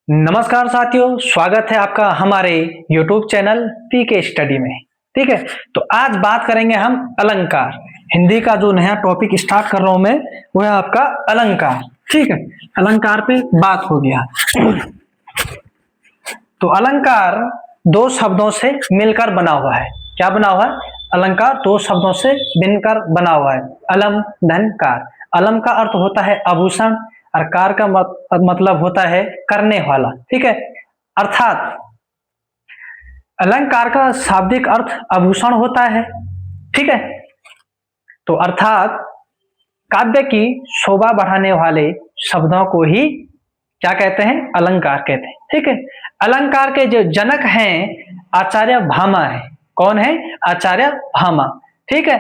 नमस्कार साथियों, स्वागत है आपका हमारे YouTube चैनल पीके स्टडी में। ठीक है, तो आज बात करेंगे हम अलंकार। हिंदी का जो नया टॉपिक स्टार्ट कर रहा हूं मैं, वो है आपका अलंकार। ठीक है, अलंकार पे बात हो गया। तो अलंकार दो शब्दों से मिलकर बना हुआ है। क्या बना हुआ है? अलंकार दो शब्दों से मिलकर बना हुआ है। अलम धन कार। अलम का अर्थ होता है आभूषण और कार का मतलब होता है करने वाला। ठीक है, अर्थात अलंकार का शाब्दिक अर्थ आभूषण होता है। ठीक है, तो अर्थात काव्य की शोभा बढ़ाने वाले शब्दों को ही क्या कहते हैं? अलंकार कहते हैं। ठीक है, अलंकार के जो जनक हैं आचार्य भामा है। कौन है? आचार्य भामा। ठीक है,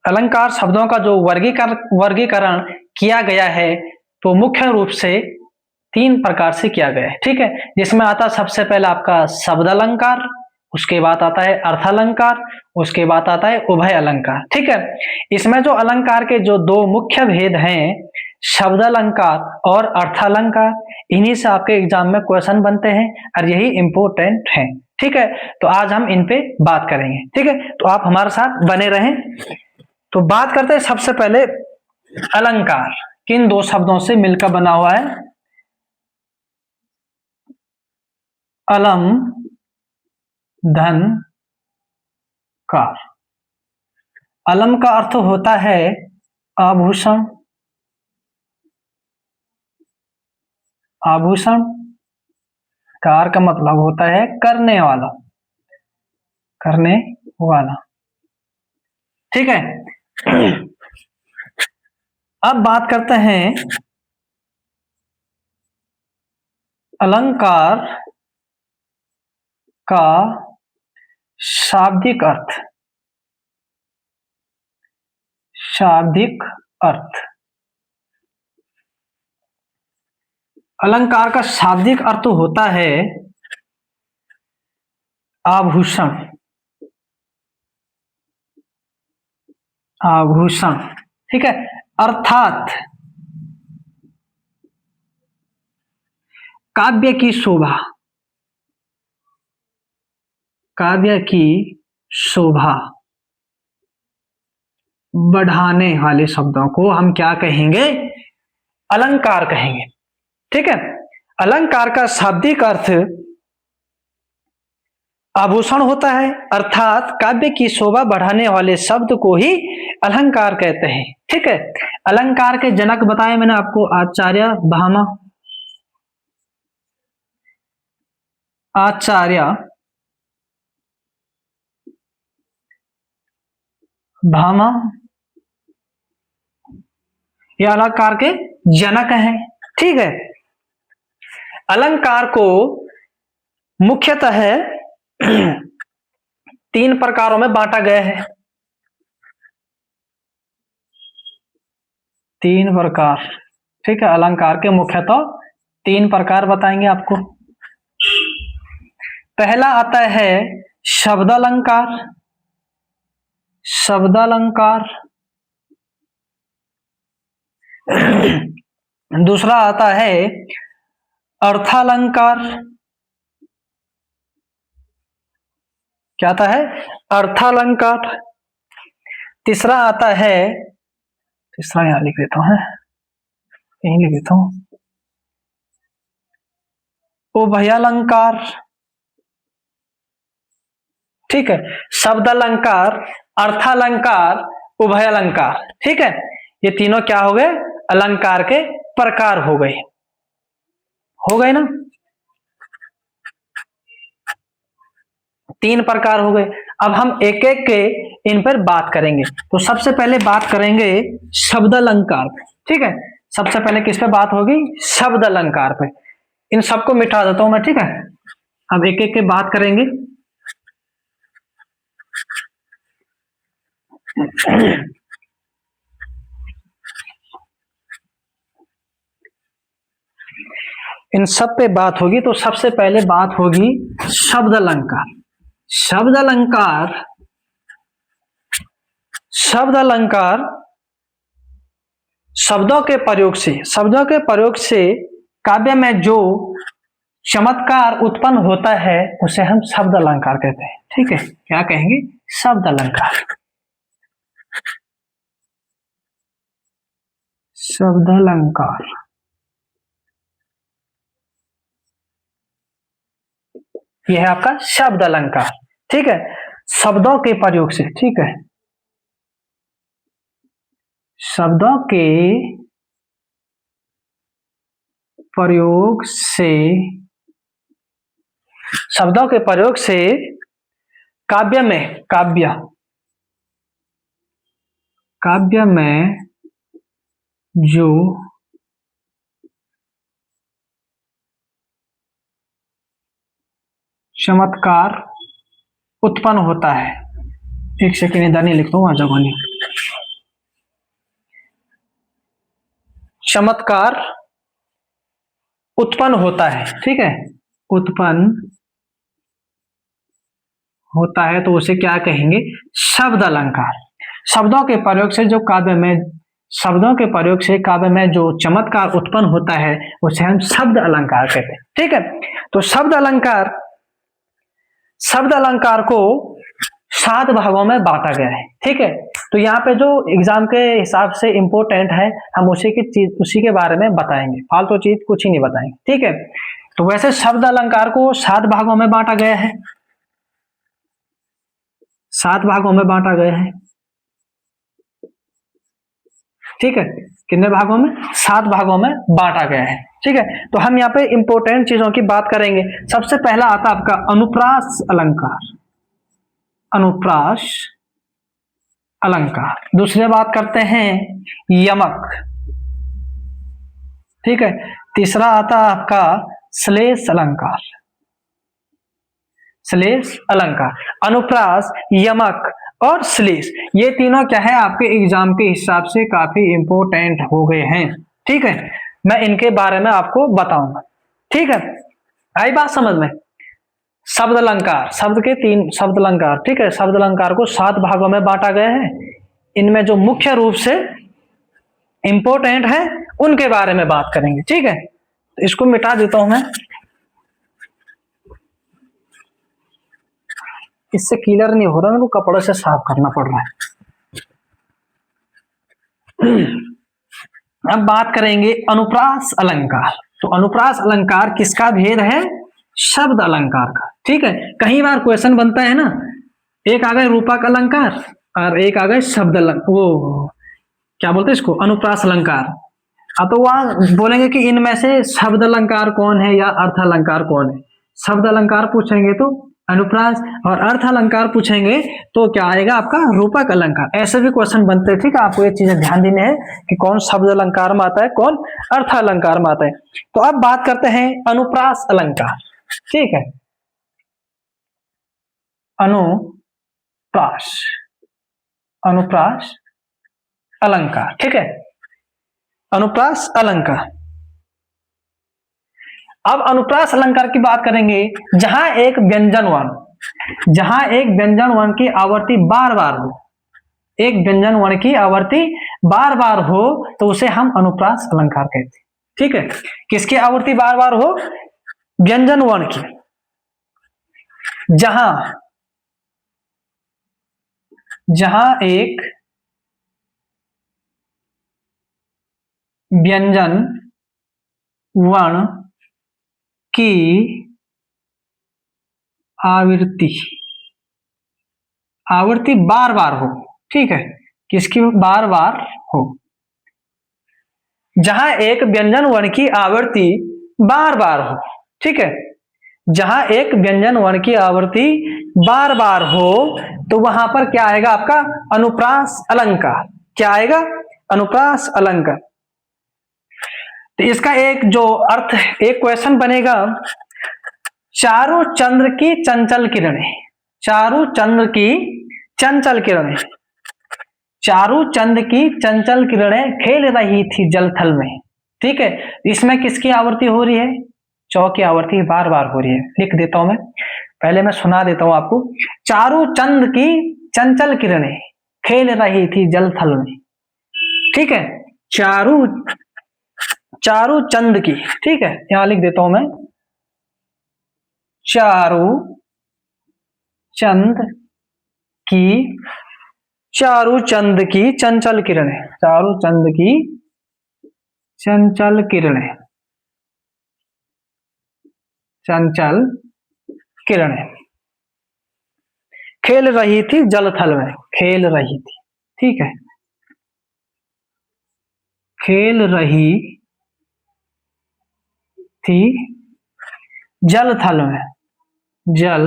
अलंकार शब्दों का जो वर्गीकरण किया गया है तो मुख्य रूप से तीन प्रकार से किया गया है। ठीक है, जिसमें आता है सबसे पहले आपका शब्द अलंकार, उसके बाद आता है अर्थालंकार, उसके बाद आता है उभय अलंकार। ठीक है, इसमें जो अलंकार के जो दो मुख्य भेद हैं, शब्द अलंकार और अर्थालंकार, इन्हीं से आपके एग्जाम में क्वेश्चन बनते हैं और यही इंपॉर्टेंट है। ठीक है, तो आज हम इन पे बात करेंगे। ठीक है, तो आप हमारे साथ बने रहें। तो बात करते हैं सबसे पहले अलंकार किन दो शब्दों से मिलकर बना हुआ है? अलम धन कार। अलम का अर्थ होता है आभूषण। आभूषण। कार का मतलब होता है करने वाला। करने वाला। ठीक है, अब बात करते हैं अलंकार का शाब्दिक अर्थ। शाब्दिक अर्थ। अलंकार का शाब्दिक अर्थ होता है आभूषण। आभूषण। ठीक है, अर्थात काव्य की शोभा। काव्य की शोभा बढ़ाने वाले शब्दों को हम क्या कहेंगे? अलंकार कहेंगे। ठीक है, अलंकार का शाब्दिक अर्थ आभूषण होता है, अर्थात काव्य की शोभा बढ़ाने वाले शब्द को ही अलंकार कहते हैं। ठीक है, अलंकार के जनक बताए मैंने आपको, आचार्य भामा। आचार्य भामा ये अलंकार के जनक हैं। ठीक है, अलंकार को मुख्यतः तीन प्रकारों में बांटा गया है। तीन प्रकार। ठीक है, अलंकार के मुख्यतः तीन प्रकार बताएंगे आपको। पहला आता है शब्द अलंकार। शब्द अलंकार। दूसरा आता है अर्थालंकार। क्या आता है? अर्थालंकार। तीसरा आता है, तीसरा यहां लिख देता हूं, यहीं लिख देता हूं, उभयालंकार। ठीक है, शब्द अलंकार, अर्थालंकार, उभयालंकार। ठीक है, ये तीनों क्या हो गए? अलंकार के प्रकार हो गए। हो गए ना? तीन प्रकार हो गए। अब हम एक एक के इन पर बात करेंगे। तो सबसे पहले बात करेंगे शब्द अलंकार पे। ठीक है, सबसे पहले किस पे बात होगी? शब्द अलंकार पे। इन सबको मिटा देता हूं मैं। ठीक है, अब एक एक के बात करेंगे। इन सब पे बात होगी। तो सबसे पहले बात होगी शब्द अलंकार। शब्द अलंकार। शब्द अलंकार शब्दों के प्रयोग से काव्य में जो चमत्कार उत्पन्न होता है उसे हम शब्द अलंकार कहते हैं। ठीक है, क्या कहेंगे? शब्द अलंकार। शब्द अलंकार, यह है आपका शब्द अलंकार। ठीक है, शब्दों के प्रयोग से, ठीक है, शब्दों के प्रयोग से, शब्दों के प्रयोग से काव्य में, काव्य में जो चमत्कार उत्पन्न होता है, एक सेकेंड इधर नहीं लिखता हूं, आ जाओ, चमत्कार उत्पन्न होता है, ठीक है, उत्पन्न होता है तो उसे क्या कहेंगे? शब्द अलंकार। शब्दों के प्रयोग से जो काव्य में, शब्दों के प्रयोग से काव्य में जो चमत्कार उत्पन्न होता है उसे हम शब्द अलंकार कहते हैं। ठीक है, तो शब्द अलंकार को 7 भागों में बांटा गया है। ठीक है, तो यहाँ पे जो एग्जाम के हिसाब से इंपॉर्टेंट है हम उसी के बारे में बताएंगे, फालतू चीज कुछ ही नहीं बताएंगे। ठीक है, तो वैसे शब्द अलंकार को 7 भागों में बांटा गया है, 7 भागों में बांटा गया है। ठीक है, कितने भागों में? 7 भागों में बांटा गया है। ठीक है, तो हम यहाँ पे इंपॉर्टेंट चीजों की बात करेंगे। सबसे पहला आता आपका अनुप्रास अलंकार, अनुप्रास अलंकार। दूसरे बात करते हैं यमक। ठीक है, तीसरा आता आपका श्लेष अलंकार, श्लेष अलंकार। अनुप्रास, यमक और श्लेष, ये तीनों क्या है आपके एग्जाम के हिसाब से काफी इंपॉर्टेंट हो गए हैं। ठीक है, मैं इनके बारे में आपको बताऊंगा। ठीक है, आई बात समझ में? शब्द अलंकार, शब्द के 3 शब्द अलंकार। ठीक है, शब्द अलंकार को 7 भागों में बांटा गया है। इनमें जो मुख्य रूप से इंपॉर्टेंट है उनके बारे में बात करेंगे। ठीक है, तो इसको मिटा देता हूं मैं, इससे क्लियर नहीं हो रहा, मेरे को कपड़े से साफ करना पड़ रहा है। अब बात करेंगे अनुप्रास अलंकार। तो अनुप्रास अलंकार किसका भेद है? शब्द अलंकार का। ठीक है, कई बार क्वेश्चन बनता है ना, एक आ गए रूपक अलंकार और एक आ गए शब्द अलंकार, वो क्या बोलते हैं इसको, अनुप्रास अलंकार। तो वहां बोलेंगे कि इनमें से शब्द अलंकार कौन है या अर्थ अलंकार कौन है। शब्द अलंकार पूछेंगे तो अनुप्रास, और अर्थ अलंकार पूछेंगे तो क्या आएगा आपका रूपक अलंकार। ऐसे भी क्वेश्चन बनते हैं। ठीक है, आपको ये चीजें ध्यान देनी है कि कौन शब्द अलंकार में आता है, कौन अर्थ अलंकार में आता है। तो अब बात करते हैं अनुप्रास अलंकार। ठीक है, अनुप्रास, अनुप्रास अलंकार। ठीक है, अनुप्रास अलंकार। अब अनुप्रास अलंकार की बात करेंगे जहां एक व्यंजन वर्ण, जहां एक व्यंजन वर्ण की आवर्ती बार बार हो, एक व्यंजन वर्ण की आवर्ती बार बार हो तो उसे हम अनुप्रास अलंकार कहते हैं। ठीक है, किसकी आवर्ती बार बार हो? व्यंजन वर्ण की। जहां एक व्यंजन वर्ण की आवृत्ति बार बार हो। ठीक है, किसकी बार बार हो? जहां एक व्यंजन वर्ण की आवृत्ति बार बार हो। ठीक है, जहां एक व्यंजन वर्ण की आवृत्ति बार बार हो तो वहां पर क्या आएगा आपका? अनुप्रास अलंकार। क्या आएगा? अनुप्रास अलंकार। तो इसका एक जो अर्थ, एक क्वेश्चन बनेगा, चारों चंद्र की चंचल किरणें, चारों चंद्र की चंचल किरणें, चारों चंद्र की चंचल किरणें खेल रही थी जल थल में। ठीक है, इसमें किसकी आवृत्ति हो रही है? चौ की आवृत्ति बार बार हो रही है। लिख देता हूं मैं, पहले मैं सुना देता हूं आपको। चारों चंद्र की चंचल किरणें खेल रही थी जल थल में। ठीक है, चारों चारू चंद की, ठीक है, यहां लिख देता हूं मैं, चारू चंद की, चारू चंद की चंचल किरणें, चारू चंद की चंचल किरणें, चंचल किरणें खेल रही थी जल थल में, खेल रही थी, ठीक है, खेल रही थी जल थल में, जल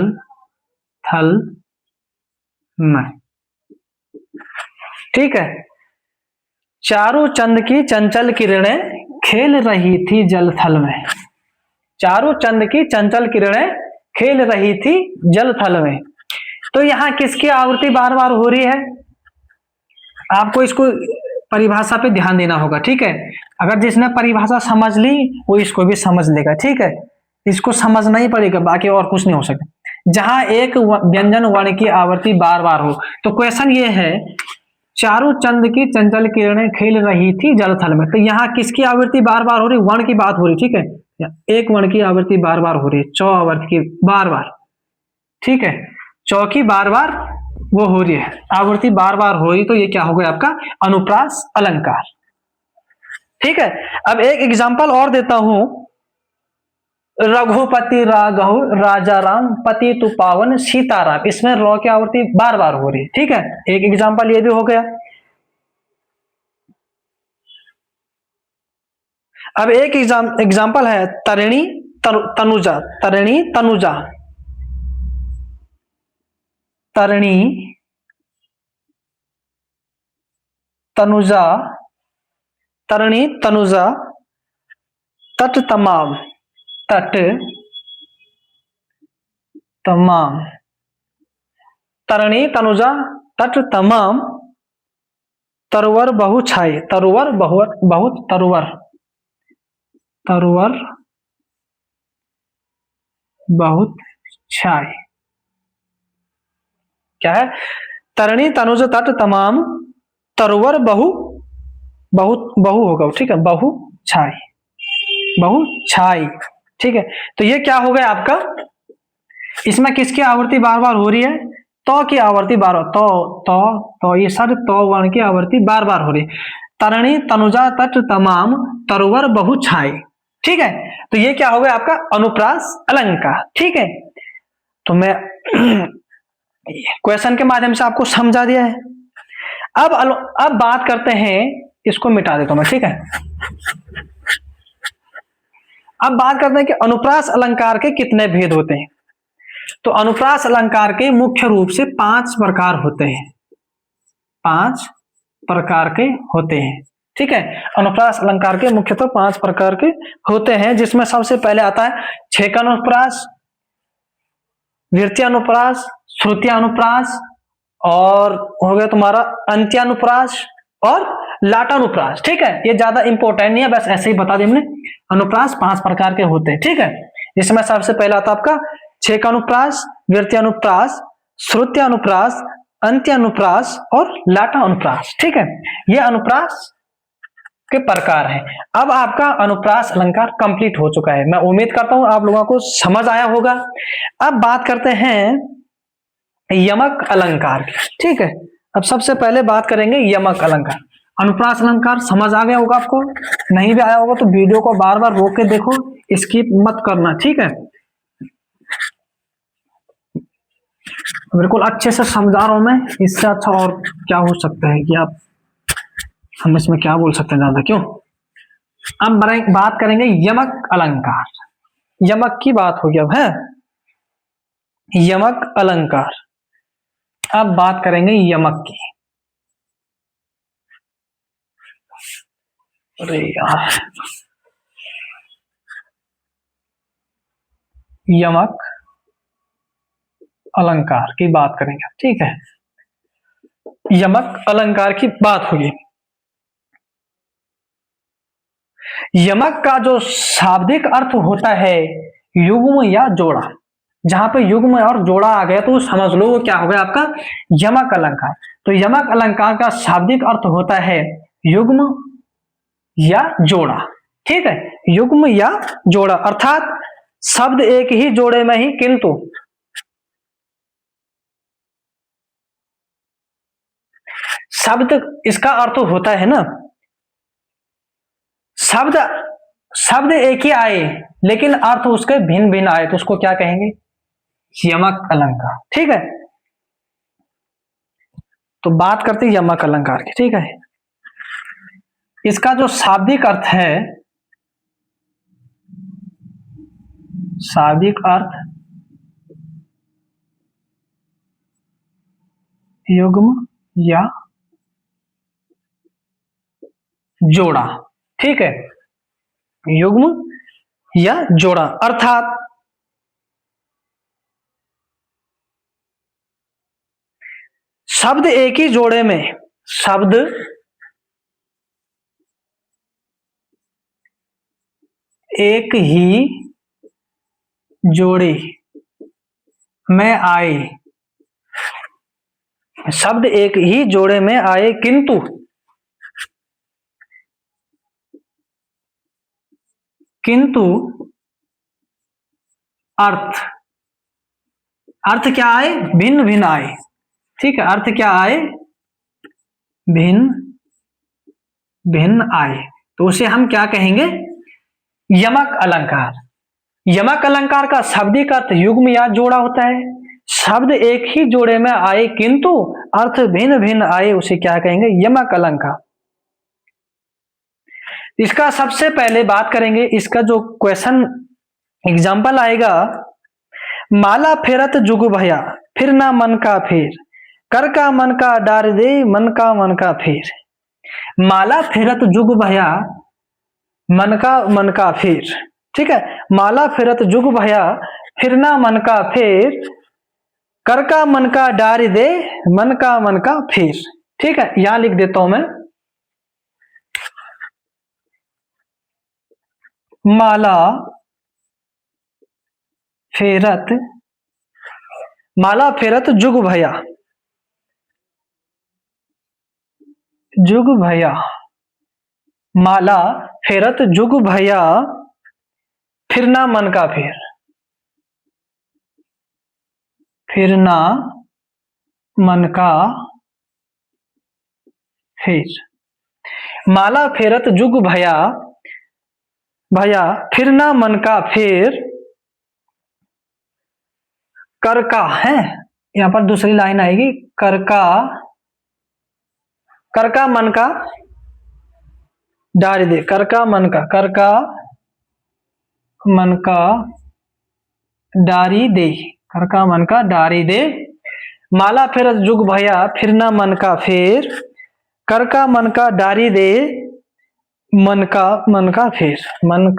थल में, ठीक है। चारू चंद की चंचल किरणें खेल रही थी जल थल में, चारू चंद की चंचल किरणें खेल रही थी जल थल में। तो यहां किसकी आवृत्ति बार बार हो रही है, आपको इसको परिभाषा पे ध्यान देना होगा, ठीक है। अगर जिसने परिभाषा समझ ली वो इसको भी समझ लेगा, ठीक है, इसको समझना ही पड़ेगा, बाकी और कुछ नहीं हो सकता। जहां एक व्यंजन वर्ण की आवृत्ति बार बार हो, तो क्वेश्चन ये है, चारू चंद की चंचल किरणें खेल रही थी जल थल में, तो यहाँ किसकी आवृत्ति बार बार हो रही, वर्ण की बात हो रही, ठीक है, एक वर्ण की आवृत्ति बार बार हो रही है, चौ आवृत्ति की बार बार, ठीक है, चौकी बार बार वो हो रही है, आवृत्ति बार बार हो रही, तो ये क्या हो गया आपका अनुप्रास अलंकार, ठीक है। अब एक एग्जांपल और देता हूं, रघुपति राघव राजा राम पति तु पावन सीताराम, इसमें रॉ की आवृत्ति बार बार हो रही है, ठीक है, एक एग्जांपल ये भी हो गया। अब एक एग्जांपल है तरिणी तनुजा, तरिणी तनुजा, तरिणी तनुजा, तरिणी तनुजा तट तमाम, तट तमाम, तरिणी तनुजा तट तमाम तरवर बहु छाई, तरवर बहुत तरवर, तरवर बहुत छाई, क्या है, तरिणी तनुज तट तमाम तरवर बहु होगा, ठीक है, बहु छाई, बहु छाई, ठीक है। तो ये क्या हो गया आपका, इसमें किसकी आवृत्ति बार बार हो रही है, तो की आवृत्ति बार बार, तो ये सब तो वर्ण की आवृत्ति बार बार हो रही है, तरिणी तनुजा तट तमाम तरवर बहु छाई, ठीक है। तो ये क्या हो गया आपका अनुप्रास अलंकार, ठीक है। तो मैं क्वेश्चन के माध्यम से आपको समझा दिया है। अब बात करते हैं, इसको मिटा देता हूं मैं, ठीक है। अब बात करते हैं कि अनुप्रास अलंकार के कितने भेद होते हैं। तो अनुप्रास अलंकार के मुख्य रूप से 5 प्रकार होते हैं, 5 प्रकार के होते हैं, ठीक है। अनुप्रास अलंकार के मुख्यतः 5 प्रकार के होते हैं, जिसमें सबसे पहले आता है छेक अनुप्रास, वृत्त्यानुप्रास, श्रुत्यानुप्रास, और हो गया तुम्हारा अंत्यानुप्रास और लाटानुप्रास, ठीक है। ये ज्यादा इंपॉर्टेंट नहीं है, बस ऐसे ही बता दें हमने। अनुप्रास 5 प्रकार के होते हैं, ठीक है। इसमें सबसे पहला आता आपका छेकानुप्रास, वृत्त्यानुप्रास, श्रुत्यानुप्रास, अंत्यानुप्रास और लाटा अनुप्रास, ठीक है। ये अनुप्रास के प्रकार हैं। अब आपका अनुप्रास अलंकार कंप्लीट हो चुका है, मैं उम्मीद करता हूं आप लोगों को समझ आया होगा। अब बात करते हैं यमक अलंकार की, ठीक है। अब सबसे पहले बात करेंगे यमक अलंकार। अनुप्रास अलंकार समझ आ गया होगा आपको, नहीं भी आया होगा तो वीडियो को बार बार रोक के देखो, स्किप मत करना, ठीक है। बिल्कुल अच्छे से समझा रहा हूं मैं, इससे अच्छा और क्या हो सकता है कि आप, हम इसमें क्या बोल सकते हैं ज्यादा क्यों। अब बात करेंगे यमक अलंकार, यमक की बात होगी अब है, यमक अलंकार। अब बात करेंगे यमक की। अरे यार, यमक अलंकार की बात करेंगे, ठीक है। यमक अलंकार की बात होगी। यमक का जो शाब्दिक अर्थ होता है युग्म या जोड़ा, जहां पे युग्म और जोड़ा आ गया तो समझ लो वो क्या हो गया आपका यमक अलंकार। तो यमक अलंकार का शाब्दिक अर्थ होता है युग्म या जोड़ा, ठीक है, युग्म या जोड़ा, अर्थात शब्द एक ही जोड़े में ही किंतु शब्द, इसका अर्थ होता है ना, शब्द शब्द एक ही आए लेकिन अर्थ उसके भिन्न भिन्न आए तो उसको क्या कहेंगे, यमक अलंकार। ठीक है, तो बात करते हैं यमक अलंकार की। ठीक है, इसका जो शाब्दिक अर्थ है, शाब्दिक अर्थ युग्म या जोड़ा। ठीक है, युग्म या जोड़ा, अर्थात शब्द एक ही जोड़े में, शब्द एक ही जोड़े में आए, शब्द एक ही जोड़े में आए किंतु अर्थ क्या आए, भिन्न भिन्न आए। ठीक है, अर्थ क्या आए, भिन्न भिन्न आए, तो उसे हम क्या कहेंगे, यमक अलंकार। यमक अलंकार का शाब्दिक अर्थ युग्म या जोड़ा होता है। शब्द एक ही जोड़े में आए किंतु अर्थ भिन्न भिन्न आए, उसे क्या कहेंगे, यमक अलंकार। इसका सबसे पहले बात करेंगे, इसका जो क्वेश्चन एग्जाम्पल आएगा, माला फेरत जुग भया फिर ना मन का फेर, कर का मन का डार दे मन का फेर। माला फेरत जुग भया मन का फेर। ठीक है, माला फेरत जुग भया फिर ना मन का फेर, कर का मन का डार दे मन का फेर। ठीक है, यहां लिख देता हूं मैं, माला फेरत जुग भया माला फेरत जुग भया फिर ना मन का फेर, फिर ना मन का फेर। माला फेरत जुग भया फिर ना मन का फेर, कर का है, यहां पर दूसरी लाइन आएगी, कर का मन का डारी दे, कर का मन का डारी दे, कर का मन का डारी दे। माला फेरत जुग भया फिर ना मन का फेर, कर का मन का डारी दे मन का फेर, मन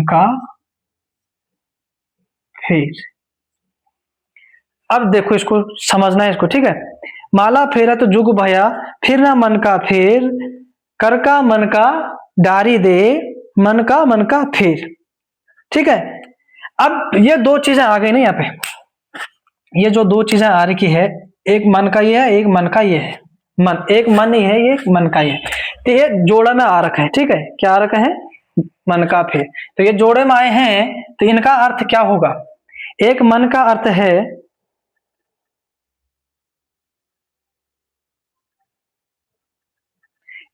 का फेर। अब देखो, इसको समझना है इसको। ठीक है, माला फेरत जुग भया फिर ना मन का फेर, कर का मन का डारी दे मन का फेर। ठीक है, अब ये दो चीजें आ गई ना यहाँ पे, ये जो दो चीजें आ रही है, एक मन का ये है, एक मन का ये है, मन एक मन ही है, ये मन का ये है, तो ये जोड़ा में आ रखा है। ठीक है, क्या आ रखा है, मन का फेर। तो ये जोड़े में आए हैं तो इनका अर्थ क्या होगा, एक मन का अर्थ है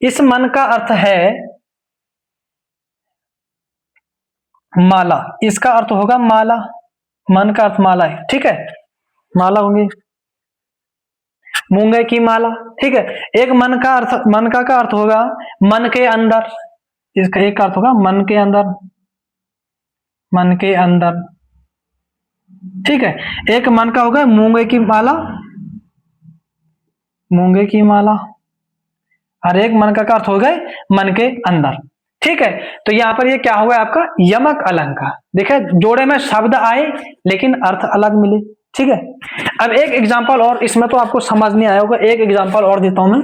इस मन का अर्थ है माला, इसका अर्थ होगा माला, मन का अर्थ माला है। ठीक है, माला होंगी, मूंगे की माला। ठीक है, एक मन का अर्थ होगा मन के अंदर, इसका एक अर्थ होगा मन के अंदर। ठीक है, एक मन का होगा मूंगे की माला, और एक मन का अर्थ हो गए मन के अंदर। ठीक है, तो यहां पर ये क्या हुआ आपका, यमक अलंकार। देखिए, जोड़े में शब्द आए लेकिन अर्थ अलग मिले। ठीक है, अब एक एग्जांपल और, इसमें तो आपको समझ नहीं आया होगा, एक एग्जांपल और देता हूं मैं,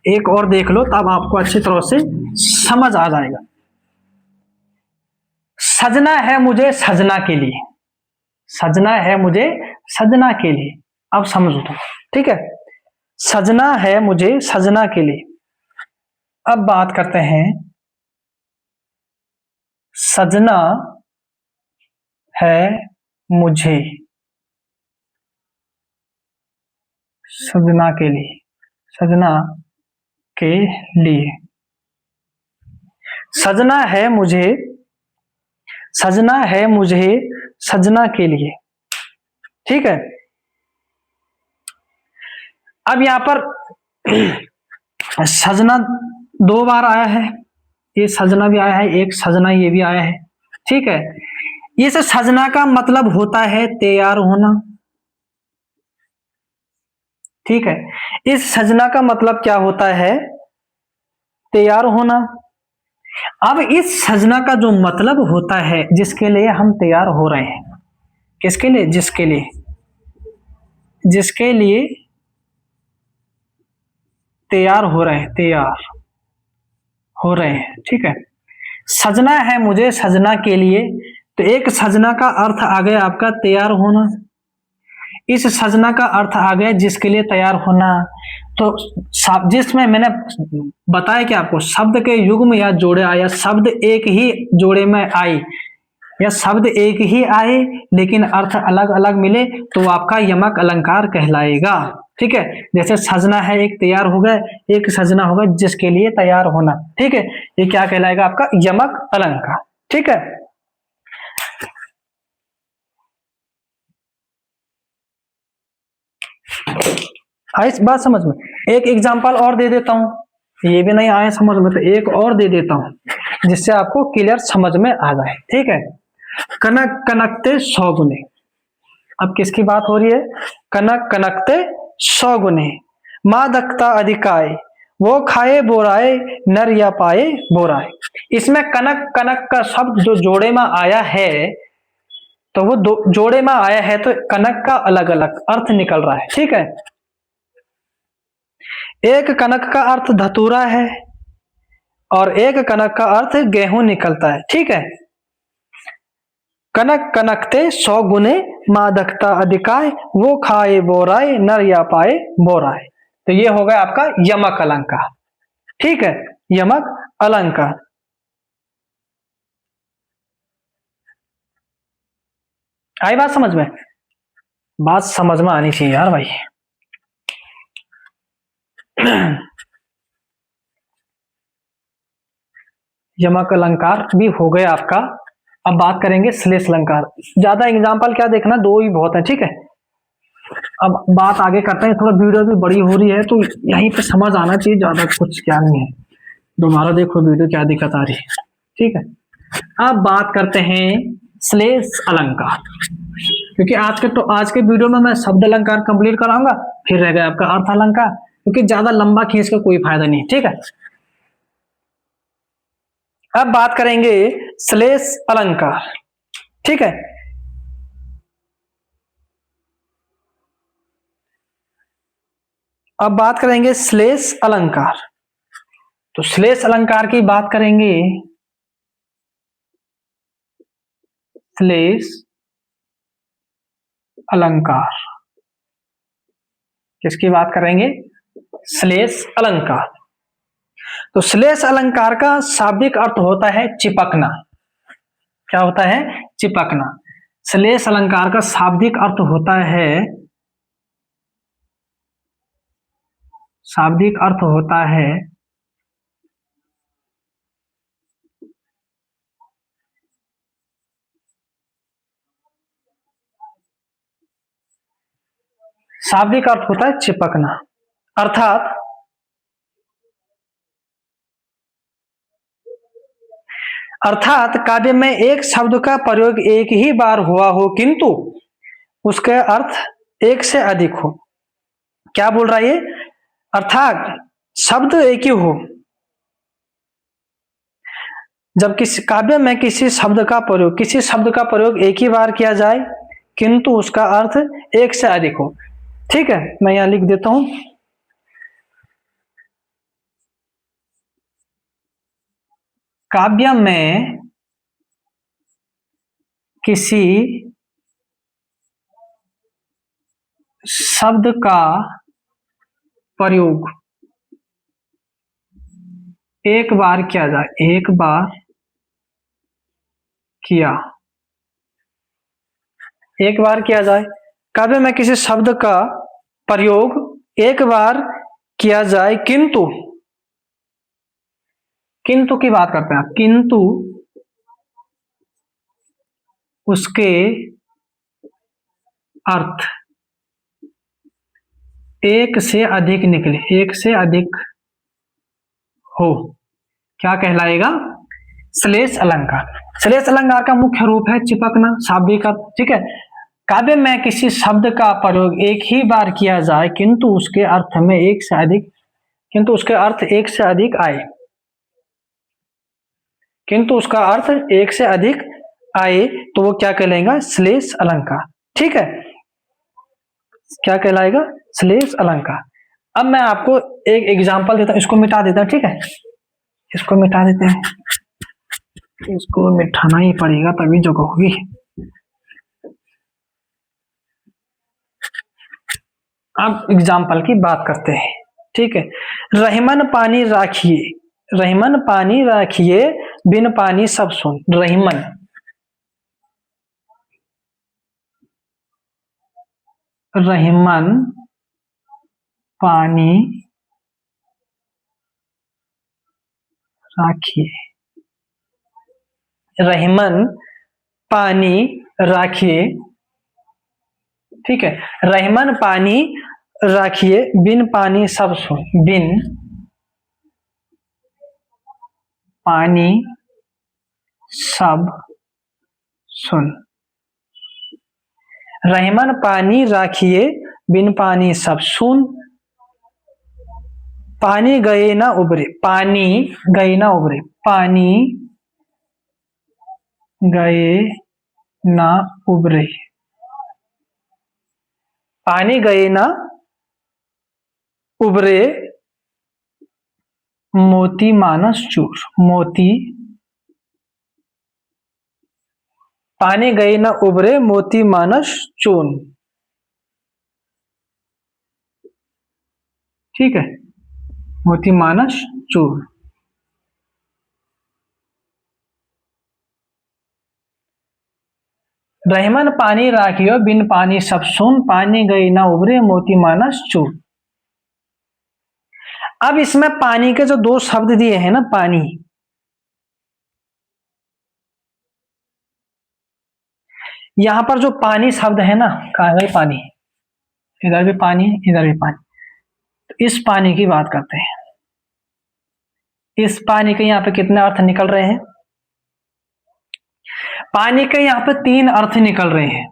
एक और देख लो तब आपको अच्छी तरह से समझ आ जाएगा। सजना है मुझे सजना के लिए, सजना है मुझे सजना के लिए, अब समझो तो। ठीक है, सजना है मुझे सजना के लिए। अब बात करते हैं सजना है मुझे सजना के लिए, सजना के लिए, सजना है मुझे, सजना है मुझे सजना के लिए। ठीक है, अब यहां पर सजना दो बार आया है, ये सजना भी आया है, एक सजना ये भी आया है। ठीक है, इस सजना का मतलब होता है तैयार होना। ठीक है, इस सजना का मतलब क्या होता है? तैयार होना। अब इस सजना का जो मतलब होता है जिसके लिए हम तैयार हो रहे हैं, किसके लिए? जिसके लिए, जिसके लिए तैयार हो रहे हैं, तैयार हो रहे हैं। ठीक है, सजना है मुझे सजना के लिए, तो एक सजना का अर्थ आ गया आपका तैयार होना, इस सजना का अर्थ आ गया जिसके लिए तैयार होना। तो जिसमें मैंने बताया कि आपको शब्द के युग्म या जोड़े आया, शब्द एक ही जोड़े में आए या शब्द एक ही आए लेकिन अर्थ अलग अलग मिले तो आपका यमक अलंकार कहलाएगा। ठीक है, जैसे सजना है एक तैयार हो गया, एक सजना होगा जिसके लिए तैयार होना। ठीक है, ये क्या कहलाएगा? आपका यमक अलंकार। ठीक है, आई बात समझ में? एक एग्जांपल और दे देता हूं, ये भी नहीं आया समझ में तो एक और दे देता हूं जिससे आपको क्लियर समझ में आ जाए। ठीक है, कनक कनकते 100 गुने। अब किसकी बात हो रही है? कनक कनकते 100 गुने, मादकता अधिकाय, वो खाए बोराए, नर या पाए बोराए। इसमें कनक कनक का शब्द जो जोड़े में आया है, तो वो जोड़े में आया है तो कनक का अलग अलग अर्थ निकल रहा है। ठीक है, एक कनक का अर्थ धतूरा है और एक कनक का अर्थ गेहूं निकलता है। ठीक है, कनक कनकते 100 गुने, मादकता अधिकाय, वो खाए बोराए, नर या पाए बोराए। तो ये हो गया आपका यमक अलंकार। ठीक है, यमक अलंकार। आई बात समझ में? बात समझ में आनी चाहिए यार भाई। यमक अलंकार भी हो गया आपका। अब बात करेंगे श्लेष अलंकार। ज्यादा एग्जांपल क्या देखना, दो ही बहुत है। ठीक है, अब बात आगे करते हैं। थोड़ा वीडियो भी बड़ी हो रही है तो यहीं पे समझ आना चाहिए, ज्यादा कुछ क्या नहीं है। दोबारा देखो वीडियो क्या दिक्कत आ रही है। ठीक है, अब बात करते हैं श्लेष अलंकार, क्योंकि आज के वीडियो में मैं शब्द अलंकार कंप्लीट कराऊंगा, फिर रह गया आपका अर्थ अलंकार, क्योंकि ज्यादा लंबा खींच के कोई फायदा नहीं। ठीक है, अब बात करेंगे श्लेष अलंकार। ठीक है, अब बात करेंगे श्लेष अलंकार। तो श्लेष अलंकार की बात करेंगे, श्लेष अलंकार किसकी बात करेंगे? श्लेष अलंकार। तो श्लेष अलंकार का शाब्दिक अर्थ होता है चिपकना। क्या होता है? चिपकना। श्लेष अलंकार का शाब्दिक अर्थ होता है, शाब्दिक अर्थ होता है शाब्दिक अर्थ होता है चिपकना। अर्थात काव्य में एक शब्द का प्रयोग एक ही बार हुआ हो किंतु उसके अर्थ एक से अधिक हो। क्या बोल रहा है ये? अर्थात शब्द एक ही हो, जब किसी काव्य में किसी शब्द का प्रयोग एक ही बार किया जाए किंतु उसका अर्थ एक से अधिक हो। ठीक है, मैं यहां लिख देता हूं, काव्य में किसी शब्द का प्रयोग एक बार किया जाए, एक बार किया, एक बार किया जाए। काव्य में किसी शब्द का प्रयोग एक बार किया जाए, किंतु, किंतु की बात करते हैं आप, किंतु उसके अर्थ एक से अधिक निकले, एक से अधिक हो, क्या कहलाएगा? श्लेष अलंकार। श्लेष अलंकार का मुख्य रूप है चिपकना, शाब्दिक अर्थ। ठीक है, काव्य में किसी शब्द का प्रयोग एक ही बार किया जाए, किंतु उसके अर्थ में एक से अधिक, किंतु उसके अर्थ एक से अधिक आए, किंतु उसका अर्थ एक से अधिक आए, तो वो क्या कहलाएगा? श्लेष अलंकार। ठीक है, क्या कहलाएगा? श्लेष अलंकार। अब मैं आपको एक एग्जांपल देता हूं, इसको मिटा देता हूं। ठीक है, इसको मिटा देते हैं, इसको मिटाना ही पड़ेगा तभी जगह होगी। अब एग्जांपल की बात करते हैं। ठीक है, रहीमन पानी राखिए, रहीमन पानी राखिए, बिन पानी सब सुन। रहीमन, रहीमन पानी राखिए, रहीमन पानी राखिए। ठीक है, रहीमन पानी राखिए, बिन पानी सब सुन। बिन पानी सब सुन। रहीमन पानी राखिए, बिन पानी सब सुन। पानी गए ना उबरे, पानी गए ना उबरे, पानी गए ना उबरे, पानी गए ना उबरे, मोती मानस चूर। मोती, पानी गए ना उबरे, मोती मानस चून। ठीक है, मोती मानस चूर। रहीमन पानी राखियो, बिन पानी सब सुन। पानी गई ना उबरे, मोती मानस चूर। अब इसमें पानी के जो दो शब्द दिए हैं ना, पानी, यहां पर जो पानी शब्द है ना, कहा गई पानी, इधर भी पानी, इधर भी पानी, तो इस पानी की बात करते हैं। इस पानी के यहां पे कितने अर्थ निकल रहे हैं? पानी के यहां पे तीन अर्थ निकल रहे हैं,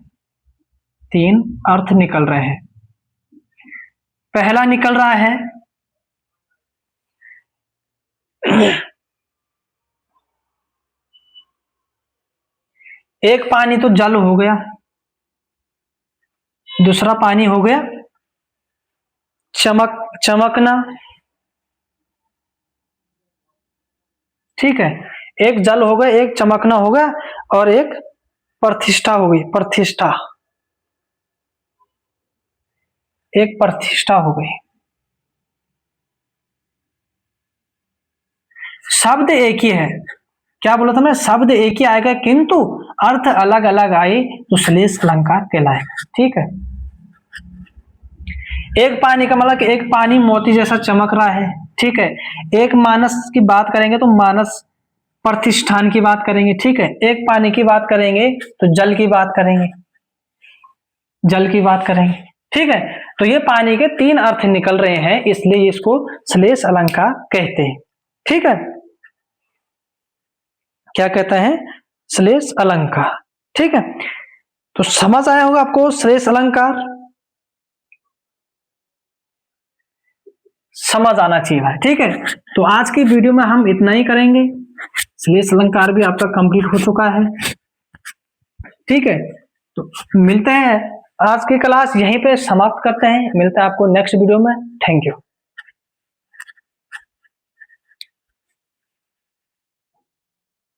तीन अर्थ निकल रहे हैं। पहला निकल रहा है एक पानी तो जल हो गया, दूसरा पानी हो गया चमकना। ठीक है, एक जल हो गया, एक चमकना हो गया, और एक प्रतिष्ठा हो गई, प्रतिष्ठा, एक प्रतिष्ठा हो गई। शब्द एक ही है, क्या बोला था मैं? शब्द एक ही आएगा, किंतु अर्थ अलग अलग आए तो श्लेष अलंकार कहलाएगा। ठीक है, एक पानी का मतलब कि एक पानी मोती जैसा चमक रहा है। ठीक है, एक मानस की बात करेंगे तो मानस प्रतिष्ठान की बात करेंगे। ठीक है, एक पानी की बात करेंगे तो जल की बात करेंगे, जल की बात करेंगे। ठीक है, तो ये पानी के तीन अर्थ निकल रहे हैं, इसलिए इसको श्लेष अलंकार कहते हैं। ठीक है, क्या कहते हैं? श्लेष अलंकार। ठीक है, तो समझ आया होगा आपको श्लेष अलंकार, समझ आना चाहिए भाई। ठीक है, तो आज की वीडियो में हम इतना ही करेंगे, श्लेष अलंकार भी आपका कंप्लीट हो चुका है। ठीक है, तो मिलते हैं, आज की क्लास यहीं पे समाप्त करते हैं, मिलते हैं आपको नेक्स्ट वीडियो में। Thank you.